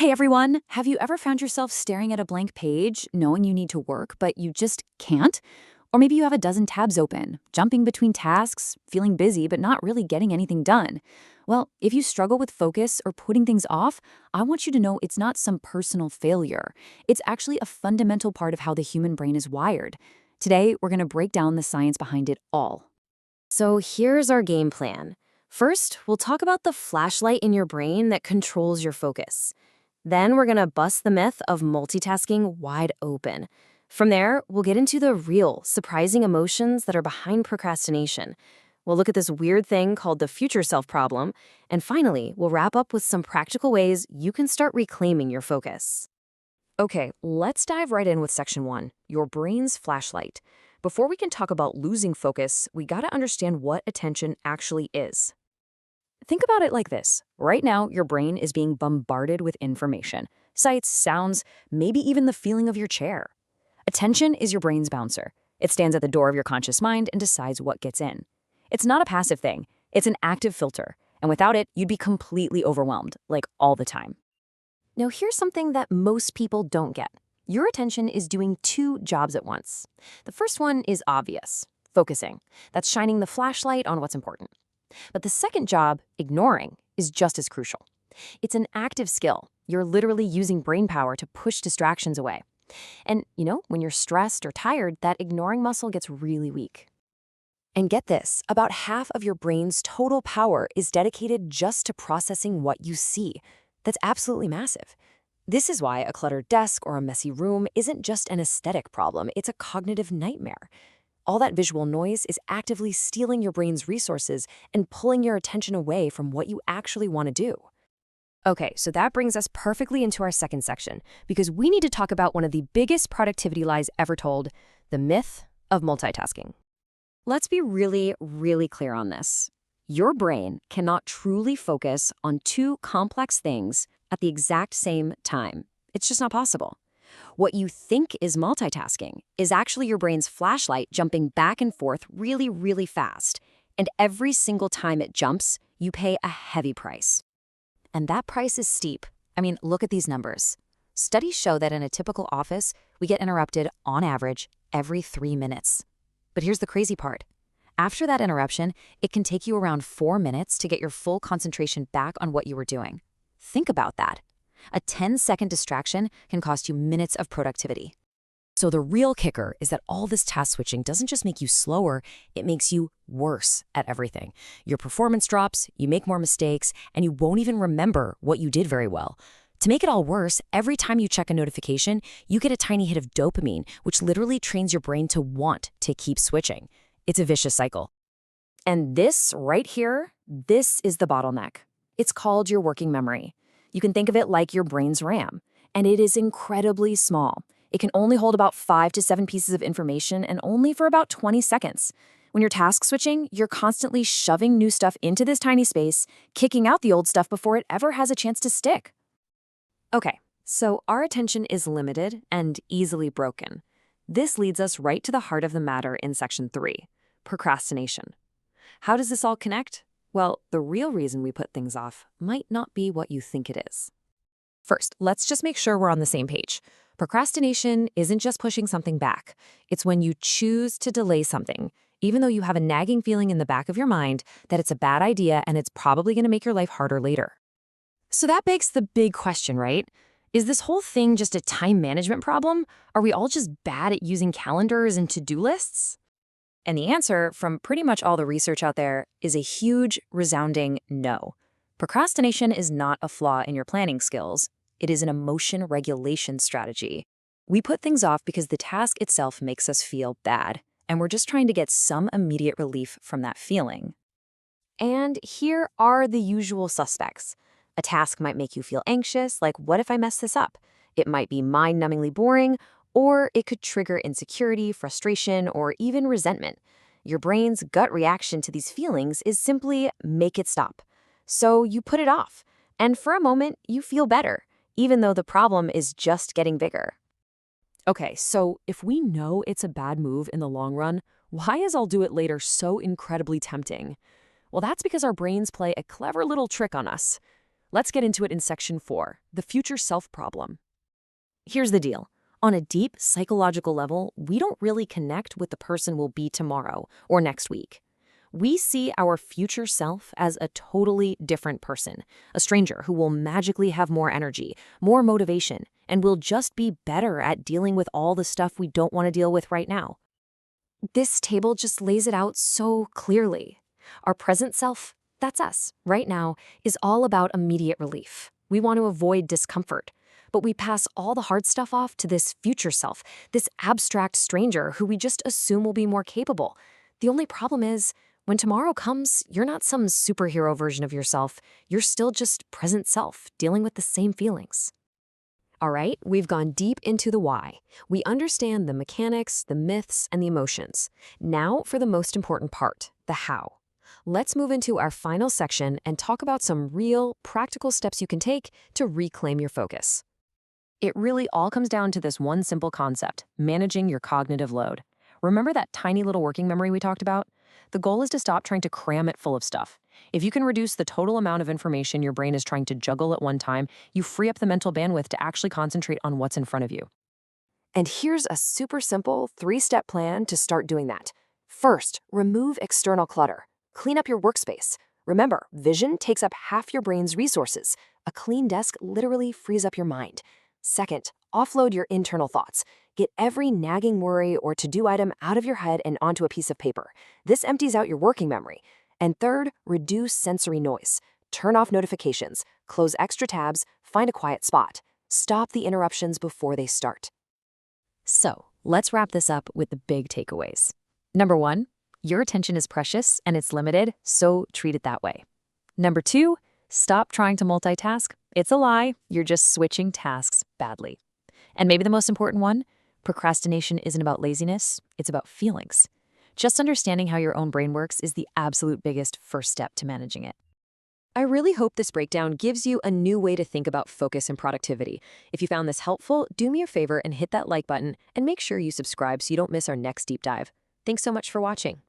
Hey everyone, have you ever found yourself staring at a blank page, knowing you need to work, but you just can't? Or maybe you have a dozen tabs open, jumping between tasks, feeling busy, but not really getting anything done. Well, if you struggle with focus or putting things off, I want you to know it's not some personal failure. It's actually a fundamental part of how the human brain is wired. Today, we're going to break down the science behind it all. So here's our game plan. First, we'll talk about the flashlight in your brain that controls your focus. Then we're gonna bust the myth of multitasking wide open. From there, we'll get into the real, surprising emotions that are behind procrastination. We'll look at this weird thing called the future self problem. And finally, we'll wrap up with some practical ways you can start reclaiming your focus. Okay, let's dive right in with section 1, your brain's flashlight. Before we can talk about losing focus, we gotta understand what attention actually is. Think about it like this. Right now, your brain is being bombarded with information. Sights, sounds, maybe even the feeling of your chair. Attention is your brain's bouncer. It stands at the door of your conscious mind and decides what gets in. It's not a passive thing. It's an active filter. And without it, you'd be completely overwhelmed, like all the time. Now, here's something that most people don't get. Your attention is doing two jobs at once. The first one is obvious, focusing. That's shining the flashlight on what's important. But the second job, ignoring, is just as crucial. It's an active skill. You're literally using brain power to push distractions away. And, when you're stressed or tired, that ignoring muscle gets really weak. And get this, about half of your brain's total power is dedicated just to processing what you see. That's absolutely massive. This is why a cluttered desk or a messy room isn't just an aesthetic problem, it's a cognitive nightmare. All that visual noise is actively stealing your brain's resources and pulling your attention away from what you actually want to do. Okay, so that brings us perfectly into our second section, because we need to talk about one of the biggest productivity lies ever told, the myth of multitasking. Let's be really, really clear on this. Your brain cannot truly focus on two complex things at the exact same time. It's just not possible. What you think is multitasking is actually your brain's flashlight jumping back and forth really, really fast. And every single time it jumps, you pay a heavy price. And that price is steep. I mean, look at these numbers. Studies show that in a typical office, we get interrupted, on average, every 3 minutes. But here's the crazy part. After that interruption, it can take you around 4 minutes to get your full concentration back on what you were doing. Think about that. A 10-second distraction can cost you minutes of productivity. So the real kicker is that all this task switching doesn't just make you slower, it makes you worse at everything. Your performance drops, you make more mistakes, and you won't even remember what you did very well. To make it all worse, every time you check a notification, you get a tiny hit of dopamine, which literally trains your brain to want to keep switching. It's a vicious cycle. And this right here, this is the bottleneck. It's called your working memory. You can think of it like your brain's RAM, and it is incredibly small. It can only hold about 5 to 7 pieces of information and only for about 20 seconds. When you're task switching, you're constantly shoving new stuff into this tiny space, kicking out the old stuff before it ever has a chance to stick. Okay, so our attention is limited and easily broken. This leads us right to the heart of the matter in section 3, procrastination. How does this all connect? Well, the real reason we put things off might not be what you think it is. First, let's just make sure we're on the same page. Procrastination isn't just pushing something back. It's when you choose to delay something, even though you have a nagging feeling in the back of your mind that it's a bad idea and it's probably going to make your life harder later. So that begs the big question, right? Is this whole thing just a time management problem? Are we all just bad at using calendars and to-do lists? And the answer, from pretty much all the research out there, is a huge, resounding no. Procrastination is not a flaw in your planning skills. It is an emotion regulation strategy. We put things off because the task itself makes us feel bad, and we're just trying to get some immediate relief from that feeling. And here are the usual suspects. A task might make you feel anxious, like, what if I mess this up? It might be mind-numbingly boring, or it could trigger insecurity, frustration, or even resentment. Your brain's gut reaction to these feelings is simply make it stop. So you put it off, and for a moment, you feel better, even though the problem is just getting bigger. Okay, so if we know it's a bad move in the long run, why is I'll do it later so incredibly tempting? Well, that's because our brains play a clever little trick on us. Let's get into it in section 4, the future self problem. Here's the deal. On a deep psychological level, we don't really connect with the person we'll be tomorrow or next week. We see our future self as a totally different person, a stranger who will magically have more energy, more motivation, and will just be better at dealing with all the stuff we don't want to deal with right now. This table just lays it out so clearly. Our present self, that's us, right now, is all about immediate relief. We want to avoid discomfort, but we pass all the hard stuff off to this future self, this abstract stranger who we just assume will be more capable. The only problem is, when tomorrow comes, you're not some superhero version of yourself. You're still just present self, dealing with the same feelings. All right, we've gone deep into the why. We understand the mechanics, the myths, and the emotions. Now for the most important part, the how. Let's move into our final section and talk about some real, practical steps you can take to reclaim your focus. It really all comes down to this one simple concept, managing your cognitive load. Remember that tiny little working memory we talked about? The goal is to stop trying to cram it full of stuff. If you can reduce the total amount of information your brain is trying to juggle at one time, you free up the mental bandwidth to actually concentrate on what's in front of you. And here's a super simple 3-step plan to start doing that. First, remove external clutter. Clean up your workspace. Remember, vision takes up half your brain's resources. A clean desk literally frees up your mind. Second, offload your internal thoughts. Get every nagging worry or to-do item out of your head and onto a piece of paper. This empties out your working memory. And third, reduce sensory noise. Turn off notifications, close extra tabs, find a quiet spot. Stop the interruptions before they start. So, let's wrap this up with the big takeaways. Number 1, your attention is precious and it's limited, so treat it that way. Number 2, stop trying to multitask. It's a lie. You're just switching tasks badly. And maybe the most important one, procrastination isn't about laziness, it's about feelings. Just understanding how your own brain works is the absolute biggest first step to managing it. I really hope this breakdown gives you a new way to think about focus and productivity. If you found this helpful, do me a favor and hit that like button and make sure you subscribe so you don't miss our next deep dive. Thanks so much for watching.